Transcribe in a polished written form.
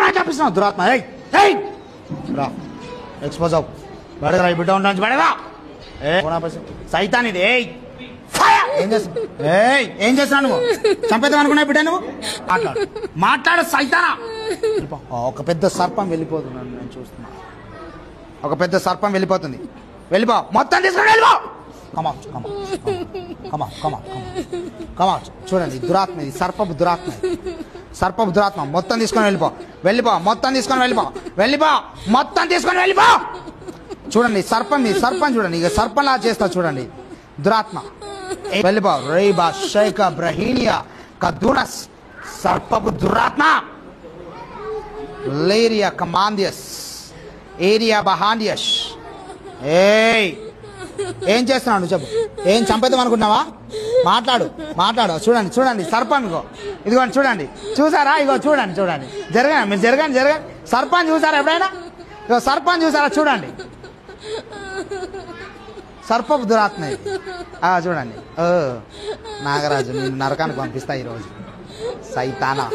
నాకు చెప్పిస్తున్నావు దురాత్మ రా ఎక్స్పోజ్ అవు బడగరా ఈ బిడ్డ ఉండాలి బడగా సైతాన్ ఇది ఏం చేస్తావు ఏం చేస్తున్నావు నువ్వు చంపేద్దాం అనుకున్నావు బిడ్డ నువ్వు మాట్లాడు సైతానా ఒక పెద్ద సర్పం వెళ్ళిపోతున్నాను నేను చూస్తున్నా ఒక పెద్ద సర్పం వెళ్ళిపోతుంది వెళ్ళిపో మొత్తం తీసుకొని వెళ్ళిపో కమా చూడండి దురాత్మ ఇది సర్పపు దురాత్మ మొత్తం తీసుకొని వెళ్ళిపో మొత్తం తీసుకొని వెళ్ళిపో మొత్తం తీసుకొని వెళ్ళిపో చూడండి సర్పం చూడండి ఇక సర్పంలా చేస్తా చూడండి దురాత్మ వెళ్ళిపో రైబా షైక బ్రహీనియా కదునస్ సర్పపు దురాత్మ లేరియా కమాండియస్ ఏరియా బహాండియస్ ఏం చేస్తున్నావు చెప్పు ఏం చంపేద్దాం అనుకుంటున్నావా మాట్లాడు చూడండి సర్పం ఇదిగోండి చూడండి చూసారా ఇగో చూడండి జరగండి మీరు జరగండి సర్పం చూసారా ఎప్పుడైనా ఇగో సర్పం చూసారా చూడండి సర్పపు దురాత్మ చూడండి నాగరాజు నేను నరకానికి పంపిస్తా ఈరోజు సైతానా